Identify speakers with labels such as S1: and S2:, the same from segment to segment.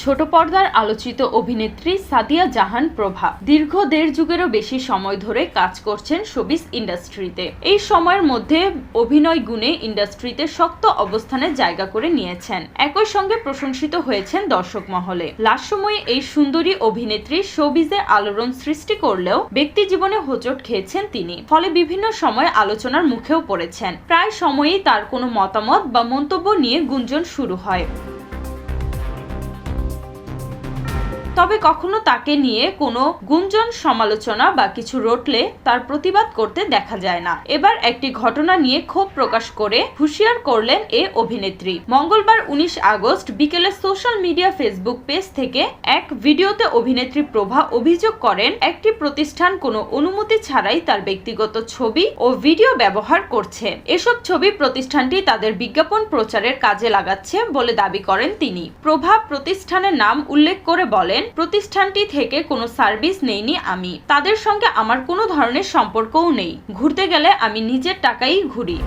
S1: ছোট পর্দার আলোচিত অভিনেত্রী সাদিয়া জাহান প্রভা দীর্ঘ ১.৫ যুগেরও বেশি সময় ধরে কাজ করছেন শোবিজ ইন্ডাস্ট্রিতে। এই সময়ের মধ্যে অভিনয় গুণে ইন্ডাস্ট্রিতে শক্ত অবস্থানে জায়গা করে নিয়েছেন। একই সঙ্গে প্রশংসিত হয়েছেন দর্শক মহলে। লাস্ট সময়ে এই সুন্দরী অভিনেত্রী শোবিজে আলোড়ন সৃষ্টি করলেও ব্যক্তি জীবনে হোঁচট খেয়েছেন তিনি, ফলে বিভিন্ন সময় আলোচনার মুখেও পড়েছেন। প্রায় সময়ই তার কোনো মতামত বা মন্তব্য নিয়ে গুঞ্জন শুরু হয়। তবে কখনো তাকে নিয়ে কোনো গুঞ্জন, সমালোচনা বা কিছু রটলে তার প্রতিবাদ করতে দেখা যায় না। এবার একটি ঘটনা নিয়ে ক্ষোভ প্রকাশ করে হুঁশিয়ার করলেন এ অভিনেত্রী। মঙ্গলবার ১৯ আগস্ট বিকেলে সোশ্যাল মিডিয়া ফেসবুক পেজ থেকে এক ভিডিওতে অভিনেত্রী প্রভা অভিযোগ করেন একটি প্রতিষ্ঠান কোনো অনুমতি ছাড়াই তার ব্যক্তিগত ছবি ও ভিডিও ব্যবহার করছে। এসব ছবি প্রতিষ্ঠানটি তাদের বিজ্ঞাপন প্রচারের কাজে লাগাচ্ছে বলে দাবি করেন তিনি। প্রভা প্রতিষ্ঠানের নাম উল্লেখ করে বলেন, প্রতিষ্ঠানটি থেকে কোনো সার্ভিস নেইনি আমি, তাদের সঙ্গে আমার কোনো ধরনের সম্পর্কও নেই। ঘুরতে গেলে আমি নিজের টাকাই ঘুরি।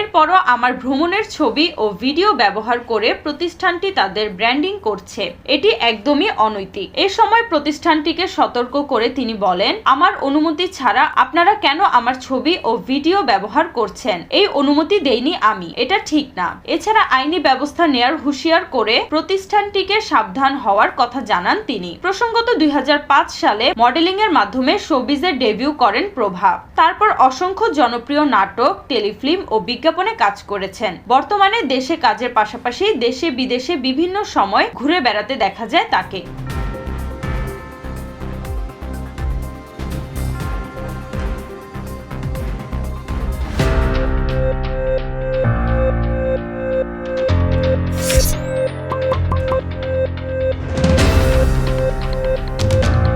S1: এরপরও আমার ভ্রমণের ছবি ও ভিডিও ব্যবহার করে প্রতিষ্ঠানটি তাদের ব্র্যান্ডিং করছে, এটি একদমই অনৈতিক। এ সময় প্রতিষ্ঠানটিকে সতর্ক করে তিনি বলেন, আমার অনুমতি ছাড়া আপনারা কেন আমার ছবি ও ভিডিও ব্যবহার করছেন? এই অনুমতি দেইনি আমি, এটা ঠিক না। এছাড়া আইনি ব্যবস্থা নেয়ার হুঁশিয়ার করে প্রতিষ্ঠানটিকে সাবধান হওয়ার কথা জানান তিনি। প্রসঙ্গত ২০০৫ সালে মডেলিং এর মাধ্যমে শোবিজে ডেবিউ করেন প্রভা। তারপর অসংখ্য জনপ্রিয় নাটক, টেলিফিল্ম ও বিজ্ঞাপনে কাজ করেছেন। বর্তমানে দেশে কাজের পাশাপাশি দেশে বিদেশে বিভিন্ন সময় ঘুরে বেড়াতে দেখা যায় তাকে।